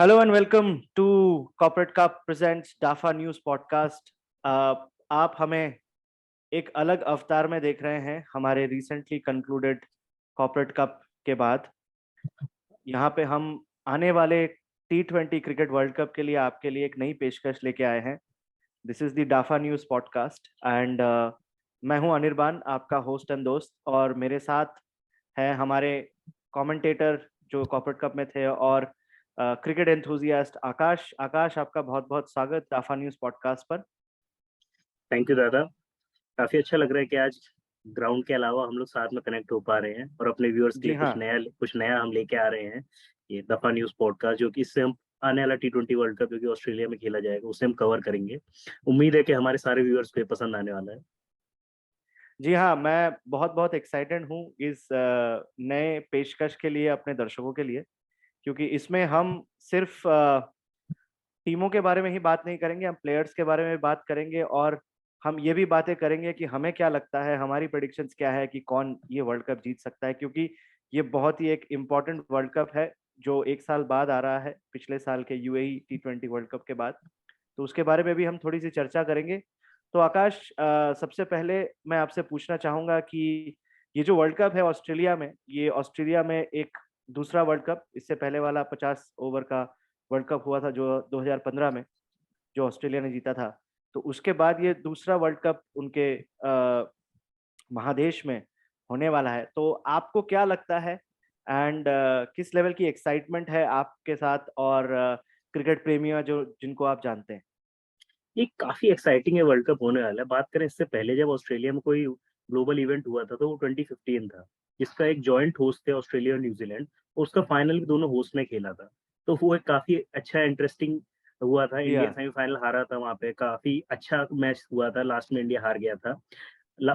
Hello and welcome to corporate cup presents Dafa news podcast. आप हमें एक अलग अवतार में देख रहे हैं हमारे रिसेंटली कंक्लूडेड कॉर्पोरेट कप के बाद। यहाँ पे हम आने वाले T20 क्रिकेट वर्ल्ड कप के लिए आपके लिए एक नई पेशकश लेके आए हैं। This is the Dafa news podcast and मैं हूं अनिर्बान, आपका होस्ट एंड दोस्त, और मेरे साथ है हमारे कमेंटेटर जो कॉर्पोरेट कप में थे और क्रिकेट एंथुजियास्ट आकाश। आकाश, आपका बहुत बहुत स्वागत डाफा न्यूज पॉडकास्ट पर। थैंक यू दादा। काफी अच्छा लग रहा है कि आज ग्राउंड के अलावा हम लोग साथ में कनेक्ट हो पा रहे हैं और अपने व्यूअर्स के जी लिए हाँ। कुछ नया हम लेके आ रहे हैं। ये दफा न्यूज पॉडकास्ट जो कि इससे हम आने वाला T20 वर्ल्ड कप जो कि ऑस्ट्रेलिया में खेला जाएगा उसे हम कवर करेंगे। उम्मीद है कि हमारे सारे व्यूअर्स को ये पसंद आने वाला है। जी हाँ, मैं बहुत बहुत एक्साइटेड हूँ इस नए पेशकश के लिए अपने दर्शकों के लिए, क्योंकि इसमें हम सिर्फ टीमों के बारे में ही बात नहीं करेंगे, हम प्लेयर्स के बारे में भी बात करेंगे और हम ये भी बातें करेंगे कि हमें क्या लगता है, हमारी प्रेडिक्शंस क्या है कि कौन ये वर्ल्ड कप जीत सकता है, क्योंकि ये बहुत ही एक इम्पोर्टेंट वर्ल्ड कप है जो एक साल बाद आ रहा है, पिछले साल के UAE T20 वर्ल्ड कप के बाद। तो उसके बारे में भी हम थोड़ी सी चर्चा करेंगे। तो आकाश, सबसे पहले मैं आपसे पूछना चाहूंगा कि ये जो वर्ल्ड कप है ऑस्ट्रेलिया में, ये ऑस्ट्रेलिया में एक दूसरा वर्ल्ड कप, इससे पहले वाला 50 ओवर का वर्ल्ड कप हुआ था जो 2015 में जो ऑस्ट्रेलिया ने जीता था। तो उसके बाद ये दूसरा वर्ल्ड कप उनके महादेश में होने वाला है। तो आपको क्या लगता है एंड किस लेवल की एक्साइटमेंट है आपके साथ और क्रिकेट प्रेमियों जो जिनको आप जानते हैं? ये काफी एक्साइटिंग है वर्ल्ड कप होने वाला है। बात करें इससे पहले जब ऑस्ट्रेलिया में कोई ग्लोबल इवेंट हुआ था तो वो 2015 था, जिसका एक जॉइंट होस्ट थे ऑस्ट्रेलिया और न्यूजीलैंड। उसका फाइनल भी दोनों होस्ट ने खेला था। तो वो एक काफी अच्छा इंटरेस्टिंग हुआ था। जी इंडिया हाँ। सेमीफाइनल हारा था वहां पे, काफी अच्छा मैच हुआ था, लास्ट में इंडिया हार गया था।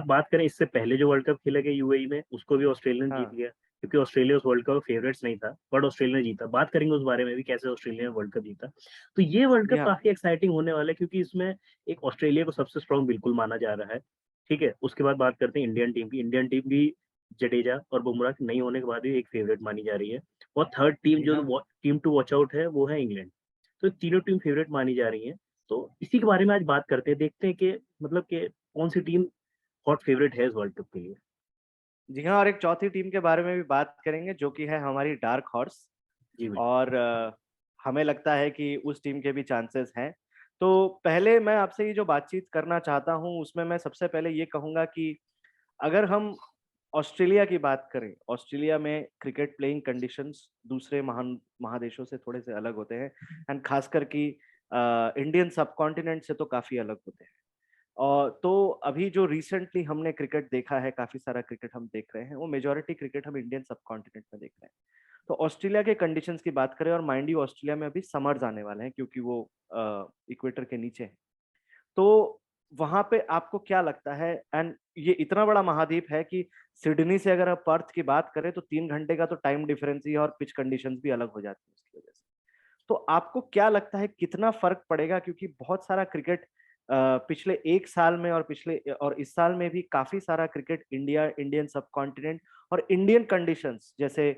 बात करें इससे पहले जो वर्ल्ड कप खेला गया यूएई में, उसको भी ऑस्ट्रेलिया ने जीत हाँ। गया, क्योंकि ऑस्ट्रेलिया उस वर्ल्ड कप का फेवरेट्स नहीं था, बट ऑस्ट्रेलिया ने जीता। बात करेंगे उस बारे में भी कैसे ऑस्ट्रेलिया ने वर्ल्ड कप जीता। तो ये वर्ल्ड जी कप हाँ। काफी एक्साइटिंग होने वाला है, क्योंकि इसमें एक ऑस्ट्रेलिया को सबसे स्ट्रांग बिल्कुल माना जा रहा है। ठीक है, उसके बाद बात करते हैं इंडियन टीम की। इंडियन टीम भी जडेजा और बुमराह नहीं होने के बाद भी एक फेवरेट मानी जा रही है। और थर्ड टीम जी हाँ। जो टीम टू वॉच आउट है वो है इंग्लैंड। तो तीनों टीम फेवरेट मानी जा रही है। तो इसी के बारे में आज बात करते हैं, देखते हैं कि मतलब कि कौन सी टीम हॉट फेवरेट है इस वर्ल्ड कप के लिए। जी हाँ, और एक चौथी टीम के बारे में भी बात करेंगे जो कि है हमारी डार्क हॉर्स। जी बिल्कुल। और हमें लगता है कि उस टीम के भी चांसेस हैं। तो पहले मैं आपसे ये जो बातचीत करना चाहता हूँ उसमें मैं सबसे पहले ये कहूँगा कि अगर हम ऑस्ट्रेलिया की बात करें, ऑस्ट्रेलिया में क्रिकेट प्लेइंग कंडीशंस दूसरे महान महादेशों से थोड़े से अलग होते हैं एंड खासकर कि इंडियन सब कॉन्टिनेंट से तो काफी अलग होते हैं। और तो अभी जो रिसेंटली हमने क्रिकेट देखा है, काफी सारा क्रिकेट हम देख रहे हैं, वो मेजोरिटी क्रिकेट हम इंडियन सब कॉन्टिनेंट में देख रहे हैं। तो ऑस्ट्रेलिया के कंडीशंस की बात करें, और माइंड यू ऑस्ट्रेलिया में अभी समर्स आने वाले हैं क्योंकि वो इक्वेटर के नीचे है। तो वहां पे आपको क्या लगता है, एंड ये इतना बड़ा महाद्वीप है कि सिडनी से अगर आप पर्थ की बात करें तो 3 घंटे का तो टाइम डिफरेंस ही है और पिच कंडीशंस भी अलग हो जाती है उसकी वजह से। तो आपको क्या लगता है कितना फर्क पड़ेगा, क्योंकि बहुत सारा क्रिकेट पिछले एक साल में और पिछले और इस साल में भी काफी सारा क्रिकेट इंडियन सब कॉन्टिनेंट और इंडियन कंडीशंस जैसे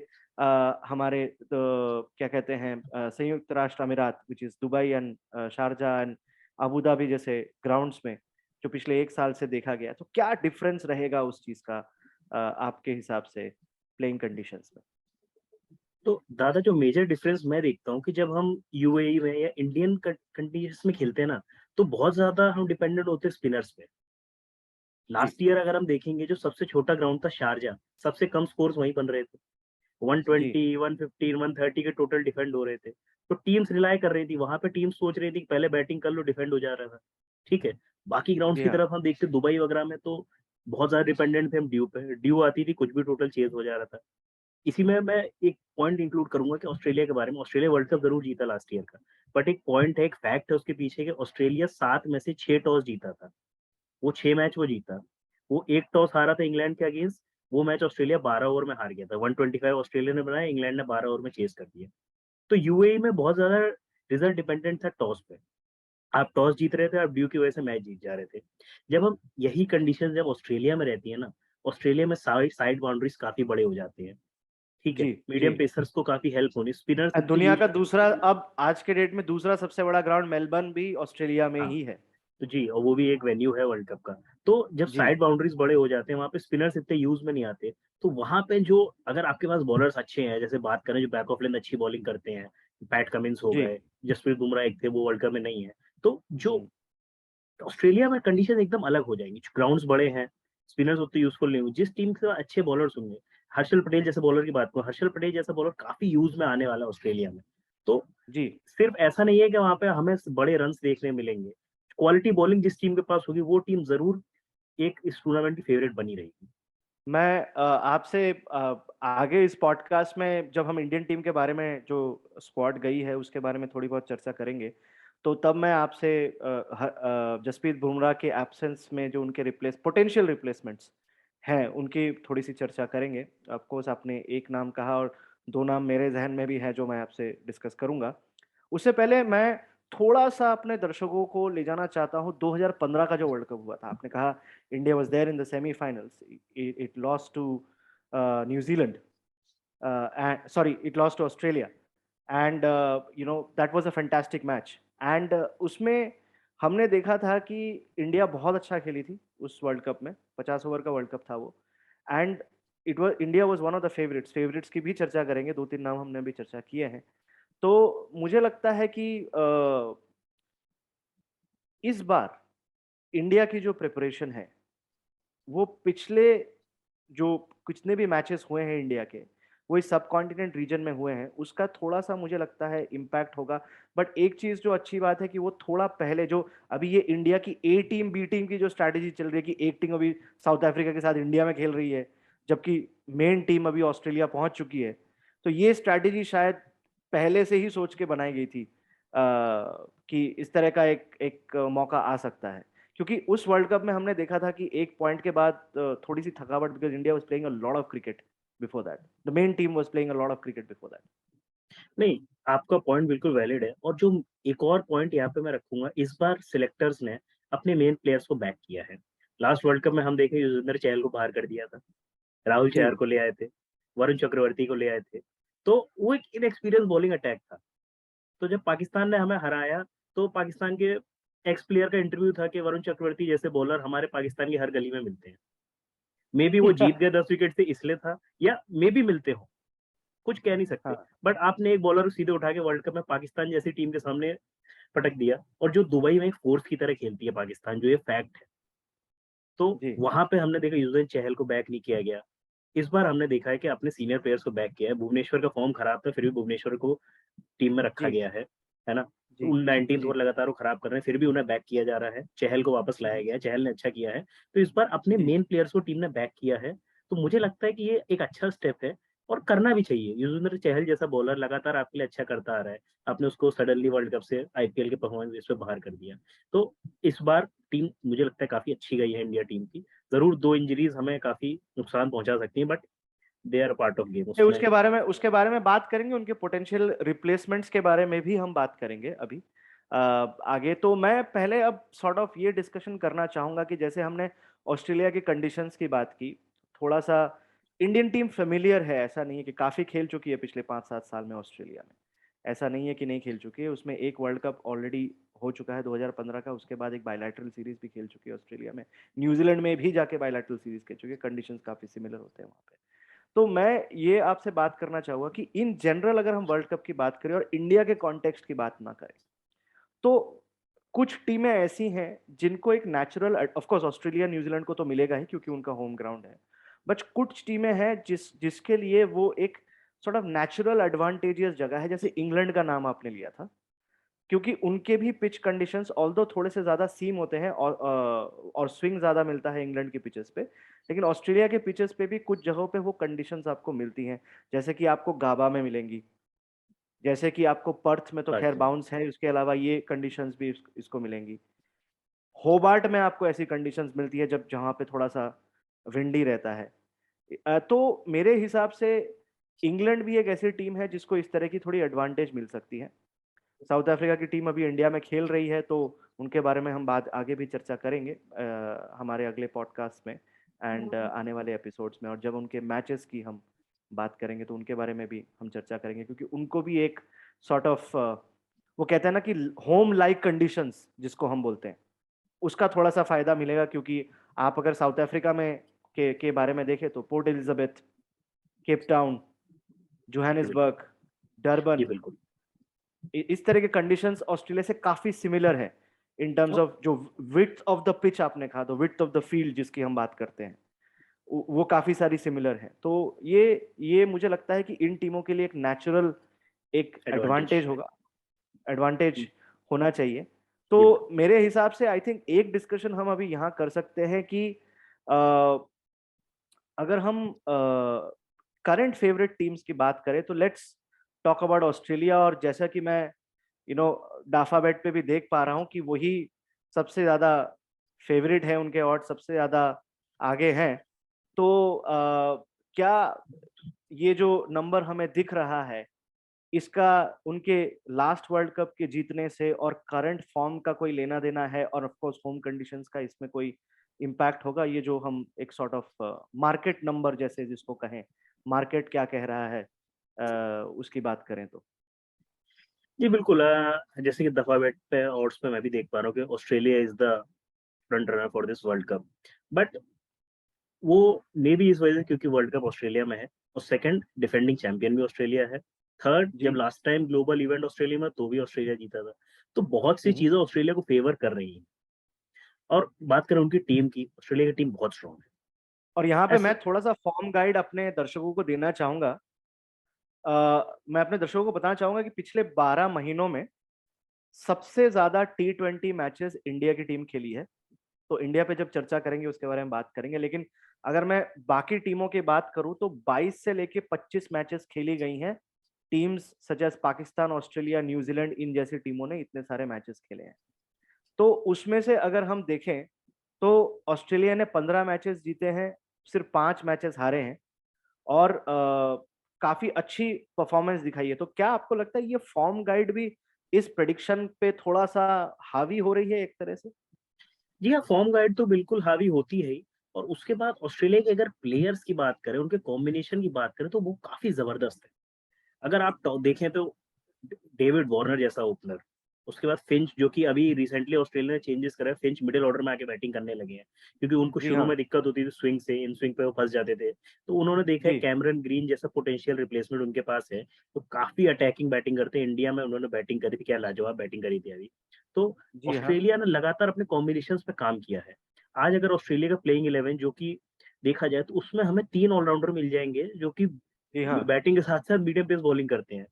हमारे तो क्या कहते हैं संयुक्त राष्ट्र अमीरात which is Dubai and Sharjah and Abu Dhabi जैसे ग्राउंड्स में जो पिछले एक साल से देखा गया, तो क्या डिफरेंस रहेगा उस चीज का आपके हिसाब से प्लेइंग कंडीशंस में? तो दादा, जो मेजर डिफरेंस मैं देखता हूँ कि जब हम यूएई में या इंडियन कंडीशंस में खेलते हैं ना, तो बहुत ज्यादा हम डिपेंडेंट होते हैं स्पिनर्स पे। जी। लास्ट ईयर अगर हम देखेंगे, जो सबसे छोटा ग्राउंड था शारजा, सबसे कम स्कोर्स वहीं बन रहे थे। जी 120, 115, 130 के टोटल डिफेंड हो रहे थे। तो टीम्स रिलाई कर रही थी, वहां पे टीम्स सोच रही थी कि पहले बैटिंग कर लो, डिफेंड हो जा रहा था। ठीक है। बाकी ग्राउंड्स जी की हाँ। तरफ हम देखते दुबई वगैरह में, तो बहुत ज्यादा डिपेंडेंट थे हम ड्यू पे। ड्यू आती थी, कुछ भी टोटल चेज हो जा रहा था। इसी में मैं एक पॉइंट इंक्लूड करूंगा कि ऑस्ट्रेलिया के बारे में। ऑस्ट्रेलिया वर्ल्ड कप जरूर जीता लास्ट ईयर का, बट एक पॉइंट है, एक फैक्ट है उसके पीछे, कि ऑस्ट्रेलिया 7 में से 6 टॉस जीता था। वो 6 मैच वो जीता। वो एक टॉस हारा था इंग्लैंड के अगेंस्ट। वो मैच ऑस्ट्रेलिया 12 ओवर में हार गया था। 125 ऑस्ट्रेलिया ने बनाया, इंग्लैंड ने 12 ओवर में चेस कर दिया। तो यूएई में बहुत ज्यादा रिजल्ट डिपेंडेंट था टॉस पे। आप टॉस जीत रहे थे, आप ड्यू की वजह से मैच जीत जा रहे थे। जब हम यही कंडीशन जब ऑस्ट्रेलिया में रहती है ना, ऑस्ट्रेलिया में साइड साइड बाउंड्रीज काफी बड़े हो जाते हैं। ठीक है, जी, मीडियम जी। पेसर्स को काफी हेल्प होनी, स्पिनर्स इतने दुनिया यूज का दूसरा, अब आज के डेट में दूसरा सबसे बड़ा ग्राउंड मेलबर्न भी ऑस्ट्रेलिया में हाँ, ही है। तो जी, और वो भी एक वेन्यू है वर्ल्ड कप का। तो जब जी, साइड बाउंड्रीज बड़े हो जाते हैं, वहाँ पे स्पिनर्स इतने यूज में नहीं आते, तो वहाँ पे जो अगर आपके पास बॉलर्स अच्छे हैं, जैसे बात करें जो बैक ऑफ लेंथ अच्छी बॉलिंग करते हैं, पैट कमिंस हो जी। गए, जसप्रीत बुमराह एक थे, वो वर्ल्ड कप में नहीं है। तो जो हुँ, ऑस्ट्रेलिया में कंडीशन एकदम अलग हो जाएंगी, ग्राउंड्स बड़े हैं, स्पिनर्स उतने यूजफुल नहीं होंगे, जिस टीम के अच्छे बॉलर्स होंगे, हर्षल पटेल जैसे बॉलर की बात करूं, हर्षल पटेल जैसा बॉलर काफी यूज में आने वाला है ऑस्ट्रेलिया में। तो जी। सिर्फ ऐसा नहीं है कि वहां पे हमें बड़े रन देखने मिलेंगे, क्वालिटी बॉलिंग जिस टीम के पास होगी वो टीम जरूर एक इस टूर्नामेंट की फेवरेट बनी रहेगी। मैं आपसे आगे इस पॉडकास्ट में जब हम इंडियन टीम के बारे में जो स्क्वाड गई है उसके बारे में थोड़ी बहुत चर्चा करेंगे, तो तब मैं आपसे जसप्रीत बुमराह के एब्सेंस में जो उनके पोटेंशियल रिप्लेसमेंट्स हैं, उनकी थोड़ी-सी चर्चा करेंगे। ऑफ कोर्स आपने एक नाम कहा और 2 नाम मेरे ज़हन में भी हैं जो मैं आपसे डिस्कस करूँगा। उससे पहले मैं थोड़ा-सा अपने दर्शकों को ले जाना चाहता हूँ 2015 का जो वर्ल्ड कप हुआ था। आपने कहा India was there in the semi-finals. It lost to New Zealand. Sorry, it lost to Australia. And that was a fantastic match. And उसमें हमने देखा था कि इंडिया बहुत अच्छा खेली थी उस वर्ल्ड कप में। 50 ओवर का वर्ल्ड कप था वो। And India was one of the favourites. Favourites की भी चर्चा करेंगे। 2-3 नाम हमने भी चर्चा किए हैं। तो मुझे लगता है कि इस बार इंडिया की जो प्रिपरेशन है, वो पिछले जो कितने भी मैचेस हुए हैं इंडिया के, वो इस सब कॉन्टिनेंट रीजन में हुए हैं, उसका थोड़ा-सा मुझे लगता है इम्पैक्ट होगा। बट एक चीज़ जो अच्छी बात है कि वो थोड़ा पहले जो अभी ये इंडिया की ए टीम, बी टीम की जो स्ट्रैटेजी चल रही है कि एक टीम अभी साउथ अफ्रीका के साथ इंडिया में खेल रही है, जबकि मेन टीम अभी ऑस्ट्रेलिया पहुँच चुकी है। तो ये स्ट्रैटेजी शायद पहले से ही सोच के बनाई गई थी कि इस तरह का एक एक मौका आ सकता है। क्योंकि उस वर्ल्ड कप में हमने देखा था कि एक पॉइंट के बाद थोड़ी-सी थकावट, because India was playing a lot of cricket before that. The main team was playing a lot of cricket before that. नहीं, आपका पॉइंट बिल्कुल वैलिड है, और जो एक और पॉइंट यहाँ पे मैं रखूंगा, इस बार सिलेक्टर्स ने अपने मेन प्लेयर्स को बैक किया है। लास्ट वर्ल्ड कप में हम देखे युजवेंद्र चहल को बाहर कर दिया था, राहुल जी। चहर को ले आए थे, वरुण चक्रवर्ती को ले आए थे। तो वो एक इनएक्सपीरियंस बॉलिंग अटैक था। तो जब पाकिस्तान ने हमें हराया, तो पाकिस्तान के एक्स प्लेयर का इंटरव्यू था कि वरुण चक्रवर्ती जैसे बॉलर हमारे पाकिस्तान की हर गली में मिलते हैं। मे बी वो जीत गए 10 विकेट से इसलिए था, या मे बी मिलते हो, कुछ कह नहीं सकते। हाँ, बट आपने एक बॉलर को सीधे उठा के वर्ल्ड कप में पाकिस्तान जैसी टीम के सामने पटक दिया, और जो दुबई में एक फोर्स की तरह खेलती है पाकिस्तान, जो ये फैक्ट है। तो जी, वहां पे हमने देखा युजवेंद्र चहल को बैक नहीं किया गया। इस बार हमने देखा है कि अपने सीनियर प्लेयर्स को बैक किया है। भुवनेश्वर का फॉर्म खराब था, फिर भी भुवनेश्वर को टीम में रखा जी, गया है ना? जी, उन 19th जी, ओवर लगातार वो खराब कर रहे हैं, फिर भी उन्हें बैक किया जा रहा है। चहल को वापस लाया गया है, चहल ने अच्छा किया है। तो इस बार अपने जी। मेन प्लेयर्स को टीम ने बैक किया है। तो मुझे लगता है कि ये एक अच्छा स्टेप है, और करना भी चाहिए। युजवेंद्र चहल जैसा बॉलर लगातार आपके लिए अच्छा करता आ रहा है। आपने उसको सडनली वर्ल्ड कप से आईपीएल के परफॉर्मेंस बेस पे बाहर कर दिया। तो इस बार टीम मुझे लगता है काफी अच्छी गई है इंडिया टीम की। जरूर 2 इंजरीज हमें काफी नुकसान पहुंचा सकती हैं, but they are part of game, नहीं, उसमें। उसके बारे में बात करेंगे, उनके पोटेंशियल रिप्लेसमेंट्स के बारे में भी हम बात करेंगे अभी आगे। तो मैं पहले अब सॉर्ट ऑफ ये डिस्कशन करना चाहूंगा कि जैसे हमने ऑस्ट्रेलिया की कंडीशंस की बात की, थोड़ा सा इंडियन टीम फेमिलियर है, ऐसा नहीं है कि काफी खेल चुकी है पिछले 5-7 साल में ऑस्ट्रेलिया में। ऐसा नहीं है कि नहीं खेल चुकी है, उसमें एक वर्ल्ड कप ऑलरेडी हो चुका है 2015 का, उसके बाद एक बायलैटरल सीरीज भी खेल चुकी है ऑस्ट्रेलिया में। न्यूजीलैंड में भी जाके बायलैटरल सीरीज खेल चुकी है, कंडीशंस काफी सिमिलर होते हैं वहाँ पे। तो मैं ये आपसे बात करना चाहूंगा कि इन जनरल अगर हम वर्ल्ड कप की बात करें और इंडिया के कॉन्टेक्स्ट की बात ना करें, तो कुछ टीमें ऐसी हैं जिनको एक natural, of course Australia New Zealand को तो मिलेगा ही क्योंकि उनका होम ग्राउंड है, बट कुछ टीमें हैं जिसके लिए वो एक सॉर्ट ऑफ नेचुरल एडवांटेजियस जगह है। जैसे इंग्लैंड का नाम आपने लिया था, क्योंकि उनके भी पिच कंडीशंस ऑल्दो थोड़े से ज्यादा सीम होते हैं और स्विंग ज्यादा मिलता है इंग्लैंड के पिचेस पे, लेकिन ऑस्ट्रेलिया के पिचेस पे भी कुछ जगहों पे वो कंडीशंस आपको मिलती हैं। जैसे कि आपको गाबा में मिलेंगी, जैसे कि आपको पर्थ में तो खैर अच्छा। बाउंस है, उसके अलावा ये कंडीशंस भी इसको मिलेंगी। होबार्ट में आपको ऐसी कंडीशंस मिलती है जब जहाँ पे थोड़ा सा विंडी रहता है। तो मेरे हिसाब से इंग्लैंड भी एक ऐसी टीम है जिसको इस तरह की थोड़ी एडवांटेज मिल सकती है। साउथ अफ्रीका की टीम अभी इंडिया में खेल रही है, तो उनके बारे में हम बात आगे भी चर्चा करेंगे हमारे अगले पॉडकास्ट में एंड आने वाले एपिसोड्स में, और जब उनके मैचेस की हम बात करेंगे तो उनके बारे में भी हम चर्चा करेंगे, क्योंकि उनको भी एक सॉर्ट ऑफ वो कहते हैं ना कि होम लाइक कंडीशंस जिसको हम बोलते हैं, उसका थोड़ा सा फायदा मिलेगा। क्योंकि आप अगर साउथ अफ्रीका में के बारे में देखें तो पोर्ट एलिजाबेथ, केप टाउन, जी बिल्कुल। जोहानिसबर्ग, जी डरबन, बिल्कुल। इस तरह के कंडीशंस ऑस्ट्रेलिया से काफी सिमिलर है इन टर्म्स और ऑफ जो विड्थ ऑफ द पिच आपने कहा, तो विड्थ ऑफ द फील्ड जिसकी हम बात करते हैं, वो काफी सारी सिमिलर है। तो ये मुझे लगता है कि इन टीमों के लिए एक नेचुरल एक एडवांटेज। एडवांटेज होगा, एडवांटेज होना चाहिए। तो जी बिल्कुल। मेरे हिसाब से आई थिंक एक डिस्कशन हम अभी यहाँ कर सकते हैं कि अ, अगर हम करंट फेवरेट टीम्स की बात करें तो लेट्स टॉक अबाउट ऑस्ट्रेलिया। और जैसा कि मैं डाफाबेट पे भी देख पा रहा हूँ कि वही सबसे ज्यादा फेवरेट है, उनके ऑड सबसे ज्यादा आगे हैं। तो क्या ये जो नंबर हमें दिख रहा है, इसका उनके लास्ट वर्ल्ड कप के जीतने से और करंट फॉर्म का कोई लेना देना है, और ऑफ कोर्स होम कंडीशंस का इसमें कोई इम्पैक्ट होगा? ये जो हम एक सॉर्ट ऑफ मार्केट नंबर जैसे जिसको कहें, मार्केट क्या कह रहा है, उसकी बात करें तो। जी बिल्कुल। जैसे कि दफा बेट पे ऑड्स पे मैं भी देख पा रहा हूँ कि Australia is the front runner for this world cup. But वो मे बी इस वजह से क्योंकि वर्ल्ड कप ऑस्ट्रेलिया में है, और सेकंड डिफेंडिंग चैंपियन भी ऑस्ट्रेलिया है। थर्ड, जब जी। Last time global event Australia में तो भी ऑस्ट्रेलिया जीता था। तो बहुत सी हम्म। चीजें ऑस्ट्रेलिया को फेवर कर रही हैं। और बात करें उनकी टीम की, ऑस्ट्रेलिया की टीम बहुत स्ट्रांग और यहाँ है पे ऐसा। मैं थोड़ा सा फॉर्म गाइड अपने दर्शकों को देना चाहूंगा। मैं अपने दर्शकों को बताना चाहूंगा कि पिछले 12 महीनों में सबसे ज्यादा T20 मैचेस इंडिया की टीम खेली है। तो इंडिया पे जब चर्चा करेंगे उसके बारे में बात करेंगे, लेकिन अगर मैं बाकी टीमों की बात करूं तो 22 से लेके 25 मैचेस खेली गई हैं। Teams such as Pakistan, Australia, New Zealand, इन जैसी टीमों ने इतने सारे मैचेस खेले हैं। तो उसमें से अगर हम देखें तो ऑस्ट्रेलिया ने 15 मैचेस जीते हैं, सिर्फ 5 मैचेस हारे हैं, और काफी अच्छी परफॉर्मेंस दिखाई है। तो क्या आपको लगता है ये फॉर्म गाइड भी इस प्रेडिक्शन पे थोड़ा सा हावी हो रही है एक तरह से? जी हाँ, फॉर्म गाइड तो बिल्कुल हावी होती है ही। और उसके बाद ऑस्ट्रेलिया के अगर प्लेयर्स की बात करें, उनके कॉम्बिनेशन की बात करें, तो वो काफी जबरदस्त है। अगर आप देखें तो डेविड वार्नर जैसा ओपनर, उसके बाद फिंच, जो कि अभी रिसेंटली ऑस्ट्रेलिया ने चेंजेस करा है, फिंच मिडिल ऑर्डर में आके बैटिंग करने लगे हैं, क्योंकि उनको जी शुरू हाँ। में दिक्कत होती थी स्विंग से, इन स्विंग पे वो फंस जाते थे। तो उन्होंने देखा है जी। कैमरन ग्रीन जैसा पोटेंशियल रिप्लेसमेंट उनके पास है, तो काफी अटैकिंग बैटिंग करते हैं। इंडिया में उन्होंने बैटिंग करी थी, क्या लाजवाब बैटिंग करी थी अभी। तो जी हाँ। ऑस्ट्रेलिया ने लगातार अपने कॉम्बिनेशन पे काम किया है। आज अगर ऑस्ट्रेलिया का प्लेइंग 11 जो कि देखा जाए, तो उसमें हमें 3 ऑलराउंडर मिल जाएंगे जो कि जी हाँ। बैटिंग के साथ साथ मीडियम पेस बॉलिंग करते हैं।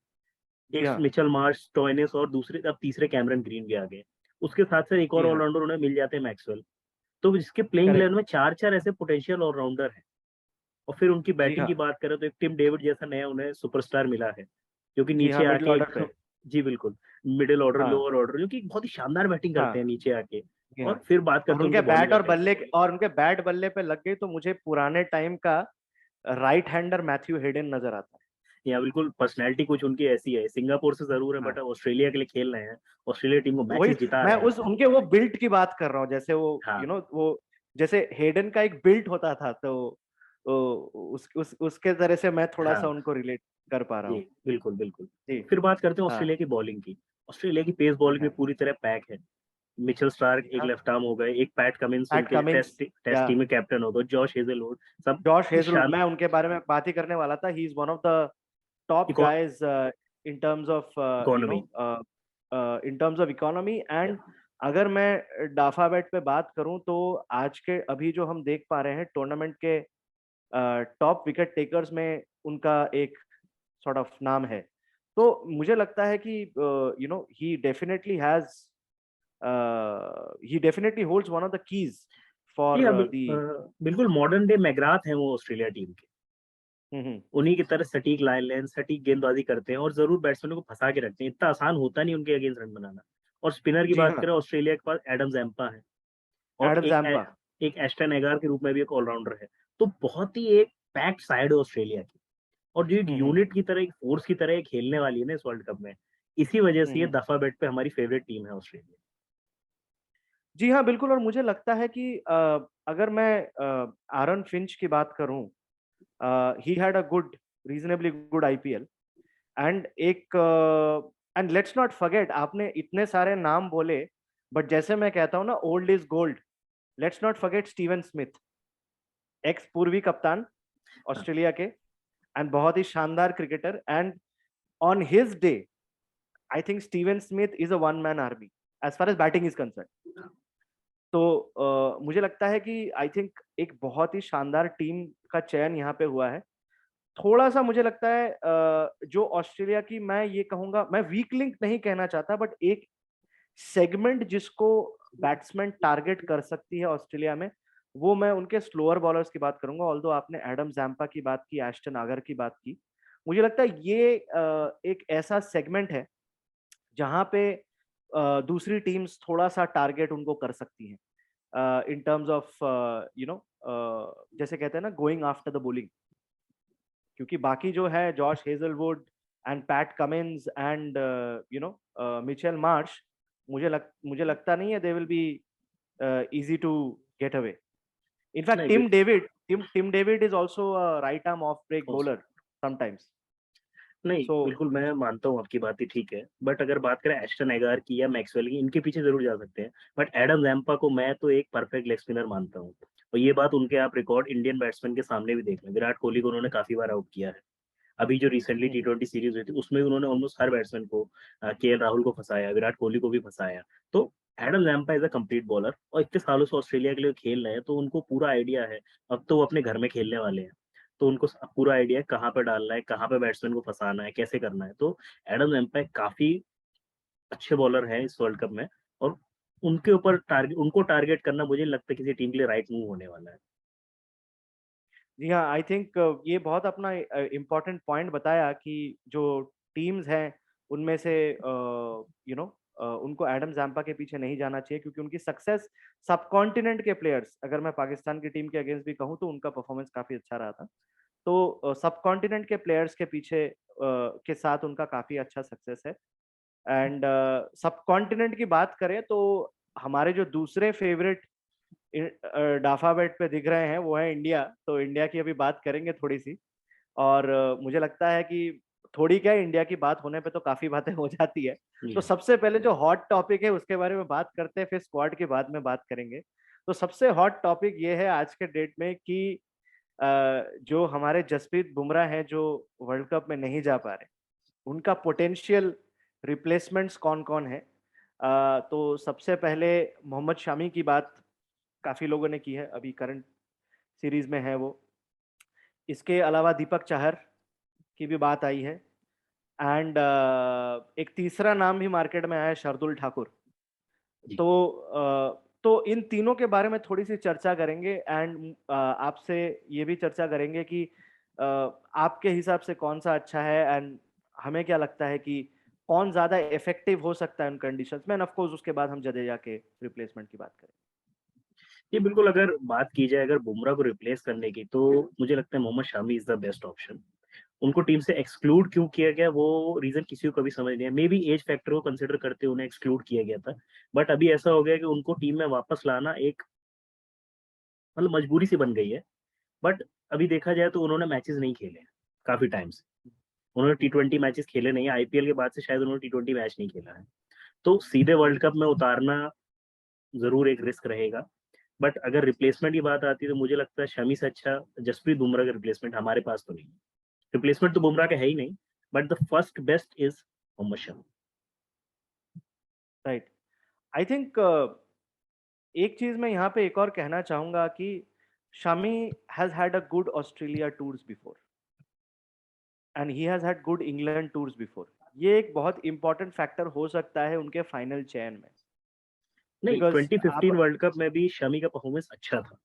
जी एक हाँ। मिचेल मार्श, स्टोइनिस, और दूसरे अब तीसरे कैमरन ग्रीन भी आ गए। उसके साथ साथ एक जी और हाँ। ऑलराउंडर उन्हें मिल जाते हैं, मैक्सवेल। तो जिसके प्लेइंग करेक्ट। 11 में चार चार ऐसे पोटेंशियल ऑलराउंडर हैं। और फिर उनकी जी बैटिंग हाँ। की बात करें तो एक टिम डेविड जैसा नया उन्हें सुपरस्टार मिला है, जो कि जी हाँ, नीचे मिडिल आके ऑर्डर एक, पे। जी बिल्कुल, मिडिल ऑर्डर, हाँ। लोअर ऑर्डर, जो कि बहुत ही शानदार बैटिंग हाँ। करते हैं नीचे आके। जी हाँ। और फिर बात और करते हैं उनके उनके बॉलिंग अटैक। उनके बैट बल्ले पे लग गई तो मुझे पुराने टाइम का राइट हैंडर मैथ्यू हेडन नजर आता है। या बिल्कुल, पर्सनैलिटी कुछ उनकी ऐसी है, सिंगापुर से जरूर है, बट हाँ। ऑस्ट्रेलिया के लिए खेल रहे हैं, ऑस्ट्रेलिया टीम को वही मैचेस जिता मैं रहे हैं। उस उनके वो बिल्ट की बात कर रहा हूँ, जैसे वो हाँ। वो जैसे हेडन का एक बिल्ट होता था, तो उसके तरह से मैं थोड़ा सा हाँ। उनको रिलेट कर पा रहा जी हूँ। बिल्कुल बिल्कुल। जी। फिर बात करते हैं हाँ। ऑस्ट्रेलिया की बॉलिंग की। ऑस्ट्रेलिया की पेस जी बॉलिंग में हाँ। पूरी तरह पैक है। मिचेल स्टार्क जी एक हाँ। लेफ्ट आर्म हो गए, एक पैट कमिंस पैट उनके कमिंस टेस्ट या टीम में कैप्टन हो गए, जॉश हेजलवुड, सब जॉश हेजलवुड, शान। मैं उनके बारे में बात ही करने वाला था। He is one of the top eco, guys in terms of economy. In terms of economy. And अगर मैं डाफाबेट पे बात करूं तो आज के अभी जो हम देख पा रहे हैं टूर्नामेंट के टॉप विकेट टेकर्स में उनका एक सॉर्ट ऑफ नाम है। तो मुझे लगता है कि ही definitely holds one of the keys जी फॉर हाँ, दी। बिल्कुल मॉडर्न डे मैग्राथ है वो ऑस्ट्रेलिया टीम के। हम्म। उन्हीं की तरह सटीक लाइन लेंथ, सटीक गेंदबाजी करते हैं, और जरूर बैट्समैनों को फंसा के रखते हैं। इतना आसान होता नहीं उनके अगेंस्ट रन बनाना। और स्पिनर की जी बात हाँ। करें, ऑस्ट्रेलिया के पास एडम जैम्पा है, और एडम जैम्पा। एक एस्टन एगार के रूप में भी एक ऑलराउंडर है। तो बहुत ही एक पैक्ड साइड है ऑस्ट्रेलिया की। और जो एक हम्म। यूनिट की तरह, एक फोर्स की तरह ये खेलने वाली है ना इस वर्ल्ड कप में, इसी वजह से ये हम्म। दफा बेट पे हमारी फेवरेट टीम है ऑस्ट्रेलिया। जी हाँ, बिल्कुल। और मुझे लगता है कि अगर मैं आरन फिंच की बात करूं, he had a good reasonably good IPL. And एक एंड लेट्स नॉट फॉरगेट, आपने इतने सारे नाम बोले, बट जैसे मैं कहता हूँ ना, old is gold. Let's not forget Steven Smith, ex पूर्वी कप्तान हाँ, ऑस्ट्रेलिया के, एंड बहुत ही शानदार cricketer. And on his day I think Steven Smith is a one man army as far as batting is concern. तो मुझे लगता है कि आई थिंक एक बहुत ही शानदार टीम का चयन यहाँ पे हुआ है। थोड़ा सा मुझे लगता है जो ऑस्ट्रेलिया की, मैं ये कहूंगा, मैं वीक लिंक नहीं कहना चाहता, बट एक सेगमेंट जिसको बैट्समैन टारगेट कर सकती है ऑस्ट्रेलिया में, वो मैं उनके स्लोअर बॉलर्स की बात करूंगा। ऑल्दो आपने एडम जैम्पा की बात की, एस्टन आगर की बात की, मुझे लगता है ये एक ऐसा सेगमेंट है जहां पे दूसरी टीम्स थोड़ा सा टारगेट उनको कर सकती हैं इन टर्म्स ऑफ यू नो, जैसे कहते हैं ना, गोइंग आफ्टर द बॉलिंग। क्योंकि बाकी जो है, Josh Hazlewood and Pat Cummins and you know Mitchell Marsh, मुझे लगता नहीं है they will be easy to get away. In fact नहीं Tim David is also right arm off break बिल्कुल। Bowler sometimes. नहीं, सो बिल्कुल मैं मानता हूँ आपकी बात ही ठीक है। बट अगर बात करें एस्टन एगार की या मैक्सवेल की, इनके पीछे ज़रूर जा सकते हैं। बट एडम ज़ैम्पा को मैं तो एक परफेक्ट लेग स्पिनर मानता हूँ। और ये बात उनके आप रिकॉर्ड इंडियन बैट्समैन के सामने भी देख लें। विराट कोहली को उन्होंने काफ़ी बार आउट किया है। अभी जो रिसेंटली टी20 सीरीज हुई थी, उसमें भी उन्होंने ऑलमोस्ट हर बैट्समैन को, केएल राहुल को फँसाया, विराट कोहली को भी फँसाया। तो Adam Zampa is a complete bowler और इतने सालों से ऑस्ट्रेलिया के लिए खेल रहे हैं, तो उनको पूरा आइडिया है। अब तो वो अपने घर में खेलने वाले हैं। तो उनको पूरा आइडिया है कहाँ पे डालना है, कहाँ पे बैट्समैन को फंसाना है, कैसे करना है। तो एडम एम्पायर काफी अच्छे बॉलर हैं इस वर्ल्ड कप में। और उनको टारगेट करना मुझे नहीं लगता किसी टीम के लिए राइट मूव होने वाला है। जी हाँ, आई थिंक ये बहुत अपना इम्पोर्टेंट पॉइंट बताया कि जो टीम्स हैं उनमें से यू नो उनको एडम जैम्पा के पीछे नहीं जाना चाहिए, क्योंकि उनकी सक्सेस सब कॉन्टिनेंट के प्लेयर्स, अगर मैं पाकिस्तान की टीम के अगेंस्ट भी कहूँ तो उनका परफॉर्मेंस काफी अच्छा रहा था। तो सब कॉन्टिनेंट के प्लेयर्स के पीछे के साथ उनका काफी अच्छा सक्सेस है। एंड सब कॉन्टिनेंट की बात करें तो हमारे जो दूसरे फेवरेट डाफा बेट पे दिख रहे हैं वो है इंडिया। तो इंडिया की अभी बात करेंगे थोड़ी सी। और मुझे लगता है कि थोड़ी क्या, इंडिया की बात होने पे तो काफी बातें हो जाती है। जी तो हाँ। सबसे पहले जो हॉट टॉपिक है उसके बारे में बात करते हैं, फिर स्क्वाड के बाद में बात करेंगे। तो सबसे हॉट टॉपिक ये है आज के डेट में कि जो हमारे जसप्रीत बुमराह हैं जो वर्ल्ड कप में नहीं जा पा रहे, उनका पोटेंशियल रिप्लेसमेंट्स कौन कौन है। तो सबसे पहले मोहम्मद शामी की बात काफी लोगों ने की है, अभी करंट सीरीज में है वो। इसके अलावा दीपक चाहर की भी बात आई है। एंड एक तीसरा नाम भी मार्केट में आया है, शार्दुल ठाकुर। जी। तो इन तीनों के बारे में थोड़ी सी चर्चा करेंगे। एंड आपसे ये भी चर्चा करेंगे कि आपके हिसाब से कौन सा अच्छा है, एंड हमें क्या लगता है कि कौन ज्यादा इफेक्टिव हो सकता है उन कंडीशंस में। एंड ऑफ कोर्स उसके बाद हम जडेजा के रिप्लेसमेंट की बात करें। ये बिल्कुल, अगर बात की जाए अगर बुमराह को रिप्लेस करने की, तो मुझे लगता है Mohammed Shami is the best option. उनको टीम से एक्सक्लूड क्यों किया गया, वो रीजन किसी को कभी समझ नहीं है। मे बी एज फैक्टर को कंसिडर करते हुए उन्हें एक्सक्लूड किया गया था। बट अभी ऐसा हो गया कि उनको टीम में वापस लाना एक मतलब मजबूरी सी बन गई है। बट अभी देखा जाए तो उन्होंने मैचेस नहीं खेले हैं काफी टाइम से। उन्होंने टी20 मैचेस खेले नहीं है। आईपीएल के बाद से शायद उन्होंने टी20 मैच नहीं खेला है। तो सीधे वर्ल्ड कप में उतारना जरूर एक रिस्क रहेगा। बट अगर रिप्लेसमेंट की बात आती है तो मुझे लगता है शमी से अच्छा जसप्रीत बुमराह का रिप्लेसमेंट हमारे पास तो नहीं है। रिप्लेसमेंट तो बुमराह का है ही नहीं। But the first best is Mohammed Shami. Right. I think एक चीज मैं यहाँ पे एक और कहना चाहूंगा कि Shami has had a good Australia tours before, and he has had good England tours before. ये एक बहुत इंपॉर्टेंट फैक्टर हो सकता है उनके फाइनल चयन में। नहीं, बिकॉज आप 2015 वर्ल्ड कप में भी शमी का परफॉर्मेंस अच्छा था।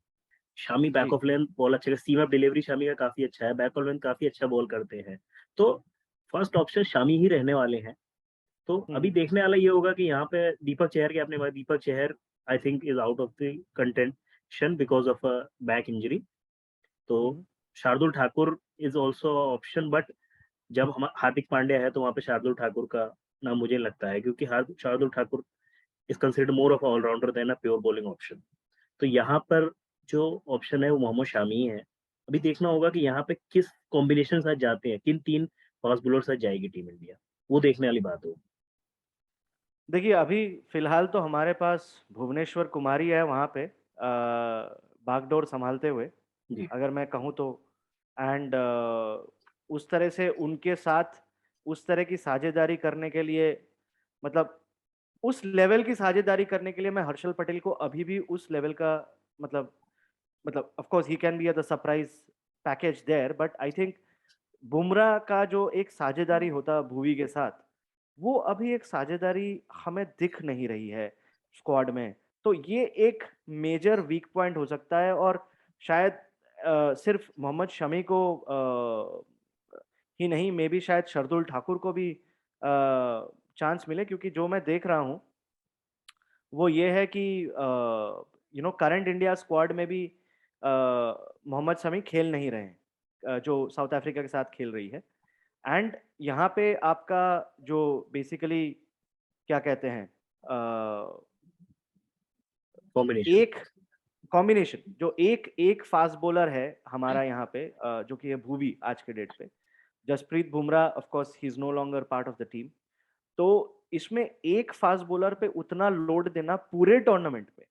शामी जी। बैक ऑफ लेंथ बॉल अच्छा, सीम ऑफ डिलीवरी शामी का काफी अच्छा है, बैक ऑफ लेंथ काफी अच्छा बॉल करते हैं। तो फर्स्ट ऑप्शन शामी ही रहने वाले हैं। तो अभी हम्म। देखने वाला ये होगा कि यहाँ पे दीपक चहर की आपने बात, Deepak Chahar I think is out of the contention because of a back injury. तो hmm. Shardul Thakur is also option. But जब हम हार्दिक पांड्या है तो वहाँ पे शार्दुल ठाकुर का नाम मुझे लगता है, क्योंकि Shardul Thakur is considered more of all rounder than a pure bowling option. तो यहाँ पर जो ऑप्शन है वो मोहम्मद शामी है। अभी देखना होगा कि यहाँ पे किस कॉम्बिनेशन साथ जाते हैं, किन 3 फास्ट बॉलर साथ जाएगी टीम इंडिया, वो देखने वाली बात होगी। देखिए, अभी फिलहाल तो हमारे पास भुवनेश्वर कुमार ही है वहाँ पे बागडोर संभालते हुए, जी। अगर मैं कहूँ तो। एंड उस तरह से उनके साथ उस तरह की साझेदारी करने के लिए, मतलब उस लेवल की साझेदारी करने के लिए मैं हर्षल पटेल को अभी भी उस लेवल का, मतलब of course he can be the surprise package there, but I think Bumrah का जो एक साझेदारी होता भुवी के साथ, वो अभी एक साझेदारी हमें दिख नहीं रही है स्क्वाड में। तो ये एक मेजर वीक पॉइंट हो सकता है, और शायद सिर्फ मोहम्मद शमी को ही नहीं, मे बी शायद शार्दुल ठाकुर को भी चांस मिले, क्योंकि जो मैं देख रहा हूँ वो ये है कि करंट इंडिया स्क्वाड में भी मोहम्मद शमी खेल नहीं रहे हैं, जो साउथ अफ्रीका के साथ खेल रही है। एंड यहाँ पे आपका जो बेसिकली क्या कहते हैं, कॉम्बिनेशन। एक कॉम्बिनेशन, जो एक एक फास्ट बॉलर है हमारा यहाँ पे, जो कि है भुवी आज के डेट पे। Jasprit Bumrah of course he is no longer part of the team. तो इसमें एक फास्ट बॉलर पे उतना लोड देना पूरे टूर्नामेंट पे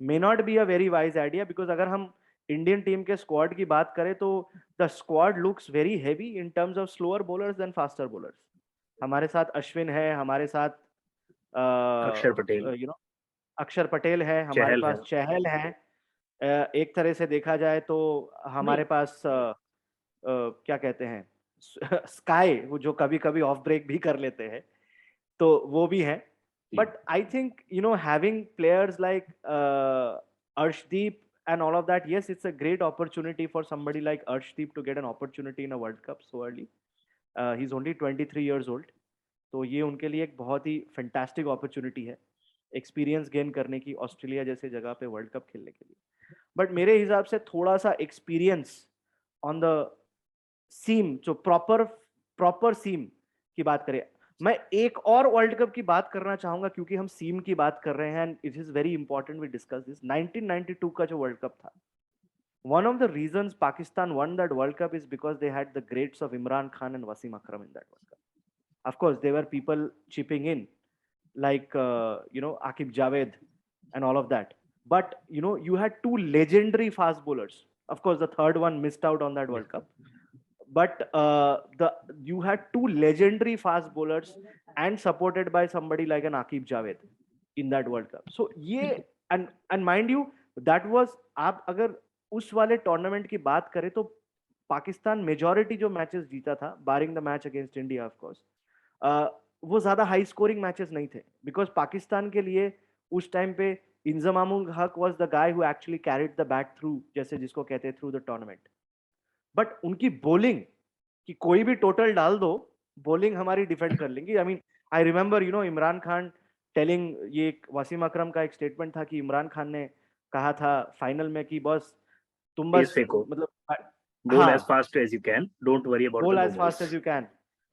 may not be a very wise idea, because अगर हम इंडियन टीम के स्क्वाड की बात करें तो the squad looks very heavy in terms of slower bowlers than faster bowlers. हमारे साथ अश्विन है, हमारे साथ अक्षर पटेल, अक्षर पटेल है, हमारे चहल है। पास चहल है। एक तरह से देखा जाए तो नहीं। हमारे पास क्या कहते हैं, स्काई, वो जो कभी कभी ऑफ ब्रेक भी कर लेते हैं, तो वो भी है। जी। But I think having players like Arshdeep and all of that, yes, it's a great opportunity for somebody like Arshdeep to get an opportunity in a World Cup so early. He's only 23 years old. तो ये उनके लिए एक बहुत ही fantastic opportunity है experience gain करने की, Australia जैसे जगह पे वर्ल्ड कप खेलने के लिए। बट मेरे हिसाब से थोड़ा सा एक्सपीरियंस ऑन द सीम, जो प्रॉपर प्रॉपर सीम की बात करें, मैं एक और वर्ल्ड कप की बात करना चाहूंगा, क्योंकि हम सीम की बात कर रहे हैं, it is very important we discuss this. 1992 का जो वर्ल्ड कप था, one of the reasons Pakistan won that World Cup is because they had the greats of Imran Khan and Wasim Akram in that World Cup. Of course, there were people chipping in like Akib Javed and all of that. But you had two legendary fast bowlers. Of course, the third one missed out on that World Cup. But the you had two legendary fast bowlers and supported by somebody like an Akib Javed in that World Cup. So ये and mind you, that was, आप अगर उस वाले tournament की बात करें तो Pakistan majority जो मैचेस जीता था, barring the match against India of course, वो ज्यादा हाई स्कोरिंग मैचेस नहीं थे, बिकॉज पाकिस्तान के लिए उस टाइम पे इंजमामुल हक was the guy who actually carried the bat through, जैसे जिसको कहते हैं, थ्रू द टूर्नामेंट। बट उनकी बॉलिंग, कि कोई भी टोटल डाल दो, बॉलिंग हमारी डिफेंड कर लेंगी। I mean, I remember Imran Khan telling, ये वसीम अकरम का एक स्टेटमेंट था कि इमरान खान ने कहा था फाइनल में कि बस तुम पेस बस फेंको, मतलब, बोल एज हाँ, fast as you can, don't worry about the bowl no as fast balls. As you can.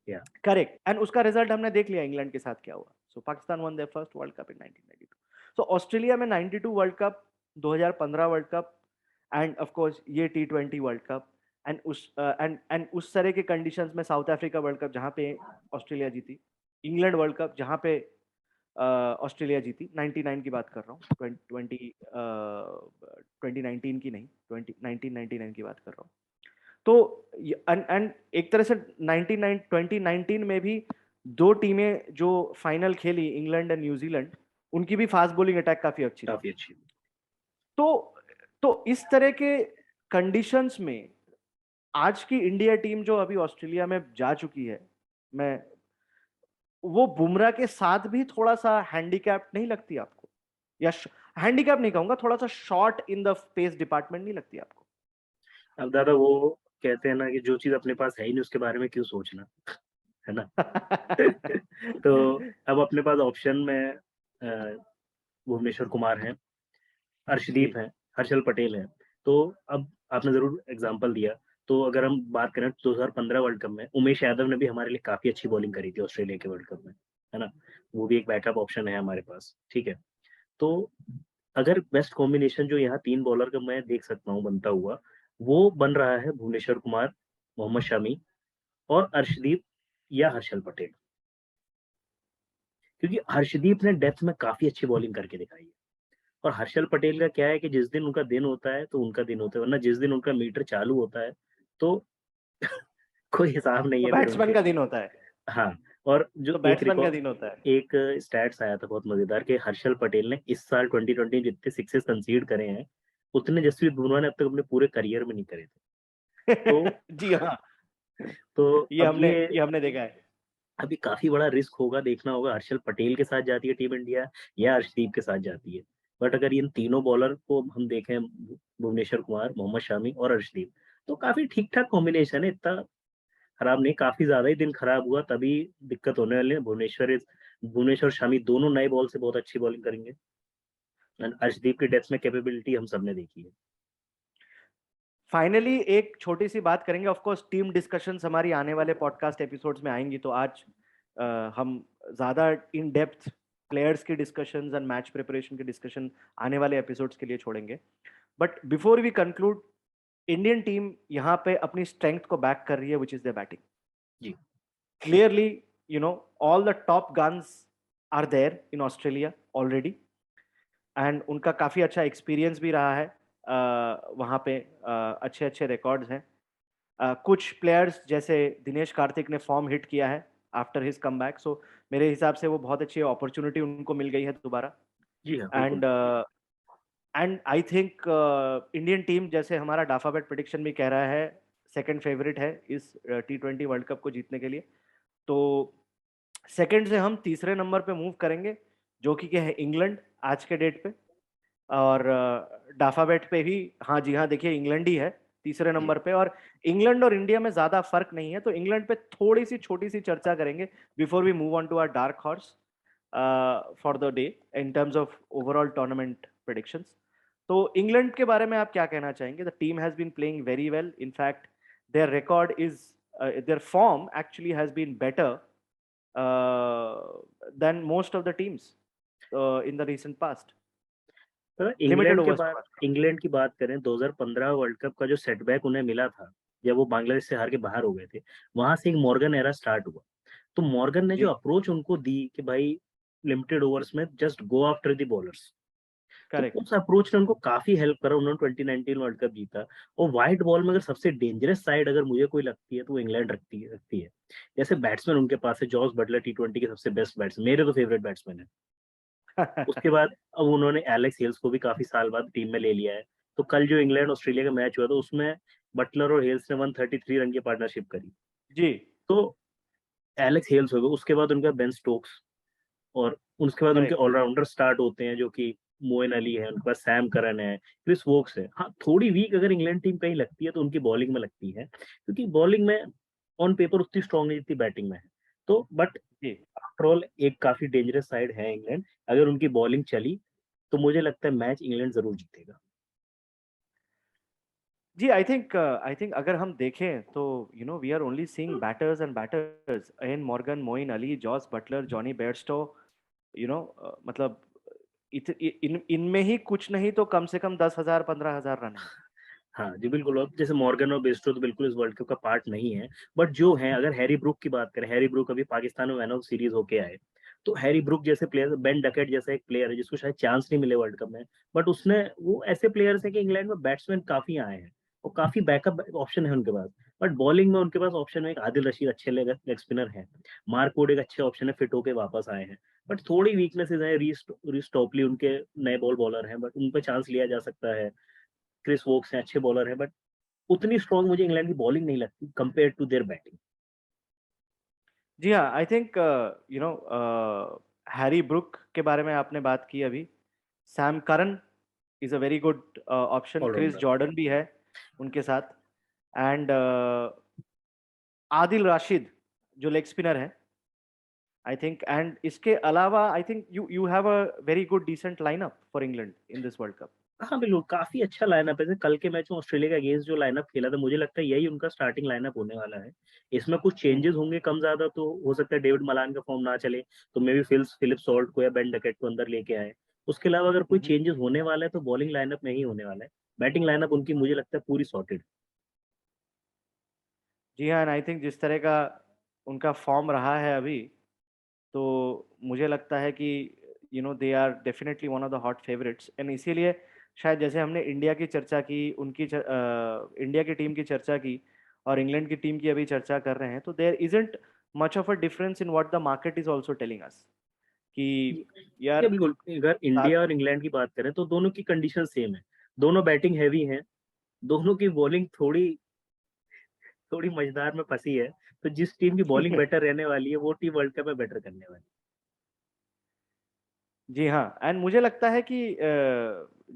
Yeah. Correct, and उसका रिजल्ट हमने देख लिया इंग्लैंड के साथ क्या हुआ। So Pakistan won there first world cup in 1992। So Australia में 92 world cup, 2015 world cup, and of course ये T20 वर्ल्ड कप, एंड उस तरह के कंडीशंस में साउथ अफ्रीका वर्ल्ड कप जहाँ पे ऑस्ट्रेलिया जीती, इंग्लैंड वर्ल्ड कप जहाँ पे ऑस्ट्रेलिया जीती, 99 की बात कर रहा हूँ, 2019 की नहीं, 1999 की बात कर रहा हूँ। तो एंड एक तरह से 2019 में भी दो टीमें जो फाइनल खेली, इंग्लैंड एंड न्यूजीलैंड, उनकी भी फास्ट बॉलिंग अटैक काफी अच्छी थी। काफी अच्छी। तो इस तरह के कंडीशंस में आज की इंडिया टीम जो अभी ऑस्ट्रेलिया में जा चुकी है, मैं वो बुमराह के साथ भी थोड़ा सा हैंडीकैप नहीं लगती आपको? या हैंडीकैप नहीं कहूंगा, थोड़ा सा short in the pace department नहीं लगती आपको? अब दादा वो कहते हैं ना कि जो चीज अपने पास है ही नहीं उसके बारे में क्यों सोचना, है ना। तो अब अपने पास ऑप्शन में भुवनेश्वर कुमार हैं, जी अर्शदीप हैं, हर्षल पटेल हैं। तो अब आपने ज़रूर एग्ज़ाम्पल दिया, तो अगर हम बात करें 2015 वर्ल्ड कप में उमेश यादव ने भी हमारे लिए काफ़ी अच्छी बॉलिंग करी थी ऑस्ट्रेलिया के वर्ल्ड कप में, है ना? वो भी एक बैकअप ऑप्शन है हमारे पास, ठीक है? तो अगर बेस्ट कॉम्बिनेशन जो यहाँ 3 बॉलर का मैं देख सकता हूँ बनता हुआ, वो बन रहा है भुवनेश्वर कुमार, मोहम्मद शमी और अर्शदीप या हर्षल पटेल। क्योंकि हर्षदीप ने डेप्थ में काफ़ी अच्छी बॉलिंग करके दिखाई है और हर्षल पटेल का क्या है कि जिस दिन उनका दिन होता है, तो उनका दिन होता है, वरना जिस दिन उनका मीटर चालू होता है, तो कोई हिसाब नहीं तो है फिर बैट्समैन उनके। का दिन होता है। हाँ, और जो तो बैट्समैन का दिन होता है। एक स्टैट्स आया था बहुत मज़ेदार कि हर्षल पटेल ने इस साल 2020 में जितने सिक्सेस कंसीड करे हैं, उतने जसप्रीत बुमराह ने अब तक अपने पूरे करियर में नहीं करे थे। तो जी हाँ, तो ये अब हमने ये ये हमने देखा है। अभी काफी बड़ा रिस्क होगा, देखना होगा हर्षल पटेल के साथ जाती है टीम इंडिया या अर्शदीप के साथ जाती है। बट अगर इन तीनों बॉलर को हम देखें, भुवनेश्वर कुमार, मोहम्मद शामी और अर्शदीप, तो काफी ठीक ठाक कॉम्बिनेशन है, इतना खराब नहीं। काफी ज्यादा ही दिन खराब हुआ तभी दिक्कत होने वाली है। भुवनेश्वर शामी दोनों नए बॉल से बहुत अच्छी बॉलिंग करेंगे। एंड अर्शदीप की डेथ में कैपेबिलिटी हम सबने देखी है। फाइनली एक छोटी सी बात करेंगे, ऑफ कोर्स टीम डिस्कशंस हमारी आने वाले पॉडकास्ट एपिसोड्स में आएंगी, तो आज हम ज्यादा इन डेप्थ प्लेयर्स की डिस्कशंस एंड मैच प्रिपरेशन की डिस्कशन आने वाले एपिसोड्स के लिए छोड़ेंगे। But before we conclude, Indian team यहाँ पे अपनी स्ट्रेंथ को बैक कर रही है, विच इज द बैटिंग। जी। Clearly, all the top guns are there in Australia already, and उनका काफी अच्छा एक्सपीरियंस भी रहा है। वहाँ पे अच्छे अच्छे रिकॉर्ड्स हैं। कुछ प्लेयर्स जैसे दिनेश कार्तिक ने फॉर्म हिट किया है आफ्टर हिज कमबैक, सो मेरे हिसाब से वो बहुत अच्छी अपॉर्चुनिटी उनको मिल गई है दोबारा। जी हाँ, बिल्कुल। And and I think Indian team, जैसे हमारा डाफाबेट प्रेडिक्शन भी कह रहा है, सेकंड फेवरेट है इस T20 वर्ल्ड कप को जीतने के लिए। तो सेकंड से हम तीसरे नंबर पे मूव करेंगे, जो कि क्या है, इंग्लैंड आज के डेट पे। और डाफाबेट पे भी, हाँ जी हाँ, देखिए इंग्लैंड ही है तीसरे जी। नंबर पे। और इंग्लैंड और इंडिया में ज्यादा फर्क नहीं है, तो इंग्लैंड पे थोड़ी सी छोटी सी चर्चा करेंगे before we move on to our dark horse for the day in terms of overall tournament predictions. तो इंग्लैंड के बारे में आप क्या कहना चाहेंगे? The team has been playing very well, in fact their record is, their form actually has been better than most of the teams in the recent past, तो limited overs. England की बात करें, 2015 वर्ल्ड कप का जो setback उन्हें मिला था, जब वो बांग्लादेश से हार के बाहर हो गए थे, वहां से एक मॉर्गन एरा स्टार्ट हुआ। तो मॉर्गन ने जो जी, अप्रोच उनको दी कि भाई लिमिटेड ओवर्स में just go after the bowlers, तो करेक्ट। उस अप्रोच ने उनको काफी हेल्प करा। उन्होंने 2019 वर्ल्ड कप जीता। और व्हाइट बॉल में अगर सबसे डेंजरस साइड अगर मुझे कोई लगती है, तो वो इंग्लैंड रखती है। जैसे बैट्समैन उनके पास है, जॉस बटलर T20 के सबसे बेस्ट बैट्समैन, मेरे तो फेवरेट बैट्समैन है। उसके बाद अब उन्होंने एलेक्स हेल्स को भी काफी साल बाद टीम में ले लिया है। तो कल जो इंग्लैंड ऑस्ट्रेलिया का मैच हुआ था, उसमें बटलर और हेल्स ने 133 रन की पार्टनरशिप करी। जी, तो एलेक्स हेल्स हो गए, उसके बाद उनका बेन स्टोक्स, और उसके बाद उनके करेक्ट। ऑलराउंडर स्टार्ट होते हैं, जो कि मोइन अली है, उनके पास सैम करन है, क्रिस वोक्स है। हाँ, थोड़ी वीक अगर इंग्लैंड टीम कहीं लगती है, तो उनकी बॉलिंग में लगती है, क्योंकि बॉलिंग में ऑन पेपर उतनी स्ट्रांग नहीं जितनी बैटिंग में है। तो बट जी, आफ्टरऑल एक काफी डेंजरस साइड है इंग्लैंड। अगर उनकी बॉलिंग चली, तो मुझे लगता है मैच इंग्लैंड जरूर जीतेगा। जी, आई थिंक अगर हम देखें तो we are only seeing batters and batters, Eoin Morgan, Moeen Ali, Jos Buttler, Jonny Bairstow, मतलब इनमें ही कुछ नहीं तो कम से कम 10,000 15,000 रन है। हाँ जी, बिल्कुल। और जैसे मॉर्गन और बेस्टो तो बिल्कुल इस वर्ल्ड कप का पार्ट नहीं है, बट जो है, अगर हैरी ब्रूक की बात करें, हैरी ब्रूक अभी पाकिस्तान में मैन ऑफ सीरीज होके आए। तो हैरी ब्रूक जैसे प्लेयर, बेन डकेट जैसा एक प्लेयर है जिसको शायद चांस नहीं मिले वर्ल्ड कप में, बट उसने, वो ऐसे प्लेयर्स है कि इंग्लैंड में बैट्समैन काफी आए हैं और काफी बैकअप ऑप्शन है उनके पास। बट बॉलिंग में उनके पास ऑप्शन है, एक आदिल रशीद अच्छे लेग स्पिनर है, मार्क वुड एक अच्छे ऑप्शन है, फिट होके वापस आए हैं। बट थोड़ी वीकनेसेस है, रीस टॉपली उनके नए बॉल बॉलर हैं, बट उन पर चांस लिया जा सकता है। क्रिस वोक्स हैं, अच्छे बॉलर हैं, बट उतनी स्ट्रांग मुझे इंग्लैंड की बॉलिंग नहीं लगती कंपेयर टू देयर बैटिंग। जी हाँ, आई थिंक हैरी ब्रुक के बारे में आपने बात की अभी। Sam Curran is a very good option, Chris all rounder. Jordan भी है उनके साथ। एंड आदिल राशिद जो लेग स्पिनर है, आई थिंक। एंड इसके अलावा I think you have a very good decent lineup for England in this world cup. हाँ, बिल्कुल, काफी अच्छा लाइनअप है। जैसे कल के मैच में ऑस्ट्रेलिया के अगेंस्ट जो लाइनअप खेला था, मुझे लगता है यही उनका स्टार्टिंग लाइनअप होने वाला है। इसमें कुछ चेंजेस होंगे कम ज्यादा, तो हो सकता है डेविड मलान का फॉर्म ना चले, तो मे बी फिलिप सॉल्ट को या बेन डकेट को अंदर लेके आए। उसके अलावा अगर कोई चेंजेस होने वाला है, तो बॉलिंग लाइनअप में ही होने वाला है। बैटिंग लाइनअप उनकी मुझे लगता है पूरी सॉर्टेड। जी हाँ, एंड आई थिंक जिस तरह का उनका फॉर्म रहा है अभी, तो मुझे लगता है कि they are definitely one of the hot favourites, and इसीलिए शायद जैसे हमने इंडिया की चर्चा की, इंडिया की टीम की चर्चा की और इंग्लैंड की टीम की अभी चर्चा कर रहे हैं, तो there isn't much of a difference in what the market is also telling us कि ये यार बिल्कुल, अगर इंडिया सात और इंग्लैंड की बात करें तो दोनों की कंडीशन सेम है। दोनों बैटिंग हैवी हैं, दोनों की बॉलिंग थोड़ी थोड़ी मजेदार में फंसी है। तो जिस टीम की बॉलिंग बेटर रहने वाली है वो टीम वर्ल्ड कप में बेटर करने वाली जी हाँ, एंड मुझे लगता है कि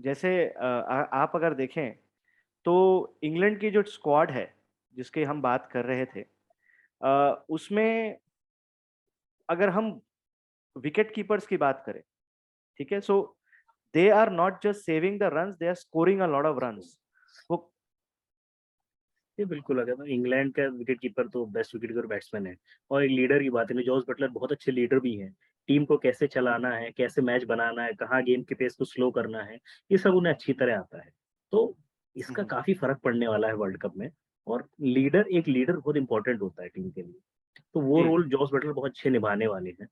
जैसे आप अगर देखें तो इंग्लैंड की जो स्क्वाड है जिसकी हम बात कर रहे थे, उसमें अगर हम विकेट कीपर्स की बात करें, ठीक है, so they are not just saving the runs, they are scoring a lot of runs. वो है। ये बिल्कुल, अगर इंग्लैंड का विकेट कीपर तो बेस्ट विकेट कीपर बैट्समैन है। और एक लीडर की बात है, जॉस बटलर बहुत अच्छे लीडर भी हैं। टीम को कैसे चलाना है, कैसे मैच बनाना है, कहाँ गेम के पेस को स्लो करना है, ये सब उन्हें अच्छी तरह आता है। तो इसका हम्म, काफी फर्क पड़ने वाला है वर्ल्ड कप में। और लीडर, एक लीडर बहुत इंपॉर्टेंट होता है टीम के लिए। तो वो जी रोल जॉस बटलर बहुत अच्छे निभाने वाले हैं।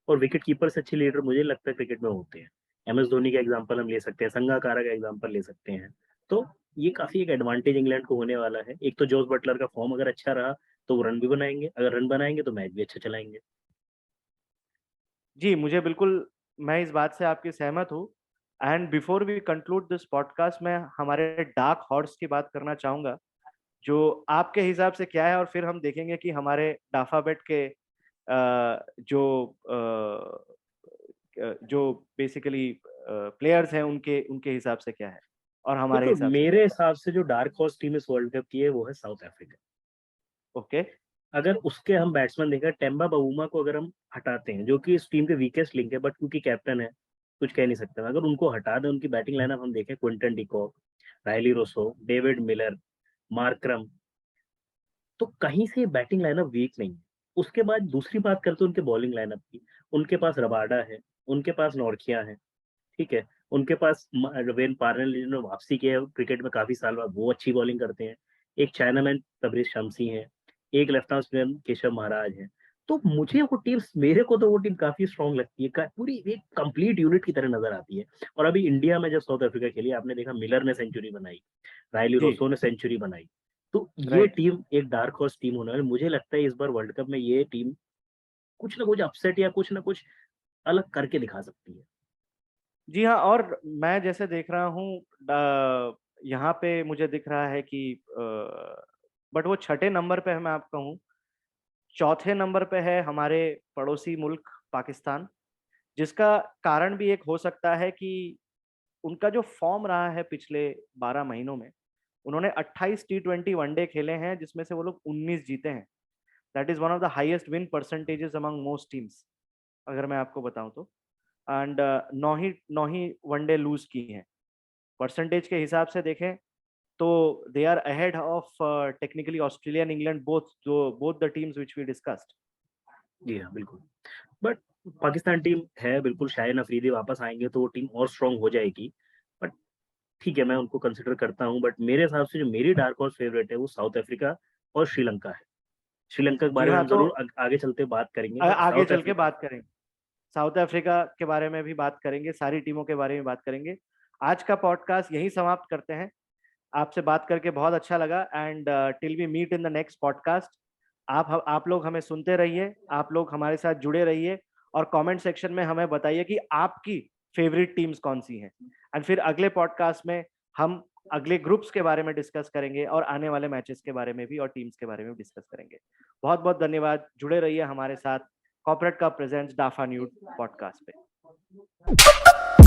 और विकेट कीपर से अच्छे लीडर मुझे लगता है क्रिकेट में होते हैं। एम एस धोनी का एग्जाम्पल हम ले सकते हैं, संगाकारा का एग्जाम्पल ले सकते हैं। तो ये काफी एक एडवांटेज इंग्लैंड को होने वाला है। एक तो जॉस बटलर का फॉर्म अगर अच्छा रहा तो वो रन भी बनाएंगे, अगर रन बनाएंगे तो मैच भी अच्छा चलाएंगे। जी, मुझे बिल्कुल, मैं इस बात से आपकी सहमत हूँ। And before we conclude this podcast, मैं हमारे डार्क हॉर्स की बात करना चाहूंगा, जो आपके हिसाब से क्या है, और फिर हम देखेंगे कि हमारे डाफाबेट के जो बेसिकली प्लेयर्स हैं उनके उनके हिसाब से क्या है और हमारे देखो, हिसाब से क्या मेरे हिसाब से जो डार्क हॉर्स टीम इस वर्ल्ड कप की है वो है साउथ अफ्रीका। है। ओके। अगर उसके हम बैट्समैन देखें, टेम्बा बवूमा को अगर हम हटाते हैं, जो कि इस टीम के वीकेस्ट लिंक है, बट क्योंकि कैप्टन है कुछ कह नहीं सकते, अगर उनको हटा दें, उनकी बैटिंग लाइनअप हम देखें, Quinton de Kock, Rilee Rossouw, David Miller, Markram, तो कहीं से बैटिंग लाइनअप वीक नहीं है। उसके बाद दूसरी बात करते हैं उनके बॉलिंग लाइनअप की। उनके पास रबाडा है, उनके पास नॉर्किया है, ठीक है, उनके पास वेन पार्नेल ने वापसी की है क्रिकेट में काफी साल बाद, वो अच्छी बॉलिंग करते हैं। एक चाइनामैन तबरेज शमसी है, एक left arm spinner Keshav Maharaj है। तो मुझे वो टीम, मेरे को तो वो टीम काफी स्ट्रांग लगती है, पूरी एक कंप्लीट यूनिट की तरह नजर आती है। और अभी इंडिया में जब साउथ अफ्रीका खेली, आपने देखा मिलर ने सेंचुरी बनाई, रायली जी रोसो ने सेंचुरी बनाई। तो ये राइट। टीम एक डार्क हॉर्स टीम होने वाली, मुझे लगता है इस बार वर्ल्ड कप में ये टीम कुछ ना कुछ अपसेट या कुछ ना कुछ अलग करके दिखा सकती है। जी हाँ, और मैं जैसे देख रहा हूँ यहाँ पे मुझे दिख रहा है कि बट वो छठे नंबर पे है, मैं आपका हूँ। चौथे नंबर पे है हमारे पड़ोसी मुल्क पाकिस्तान, जिसका कारण भी एक हो सकता है कि उनका जो फॉर्म रहा है पिछले 12 महीनों में, उन्होंने 28 T20 वनडे खेले हैं जिसमें से वो लोग 19 जीते हैं। That is one of the highest win percentages among most teams, अगर मैं आपको बताऊं तो। एंड नौ ही वनडे लूज की हैं। परसेंटेज के हिसाब से देखें तो they are ahead of technically Australia and England, both the teams which we discussed. जी हाँ, बिल्कुल। बट पाकिस्तान टीम है बिल्कुल, शाहिन अफरीदी वापस आएंगे तो वो टीम और स्ट्रांग हो जाएगी। बट ठीक है, मैं उनको कंसिडर करता हूँ, बट मेरे हिसाब से जो मेरी डार्क हॉर्स फेवरेट है वो साउथ अफ्रीका और श्रीलंका है। श्रीलंका के जी बारे में हाँ, हम तो जरूर आगे चलते बात करेंगे, बट आगे साउथ चल के अफ्रीका। बात करेंगे, साउथ अफ्रीका के बारे में भी बात करेंगे, सारी टीमों के बारे में बात करेंगे। आज का पॉडकास्ट यही समाप्त करते हैं। आपसे बात करके बहुत अच्छा लगा, and till we meet in the next podcast, आप लोग हमें सुनते रहिए, आप लोग हमारे साथ जुड़े रहिए, और कमेंट सेक्शन में हमें बताइए कि आपकी फेवरेट टीम्स कौन सी हैं। एंड फिर अगले पॉडकास्ट में हम अगले ग्रुप्स के बारे में डिस्कस करेंगे और आने वाले मैचेस के बारे में भी और टीम्स के बारे में डिस्कस करेंगे। बहुत बहुत धन्यवाद, जुड़े रहिए हमारे साथ कॉर्पोरेट का प्रेजेंट्स डाफा न्यूज पॉडकास्ट पे।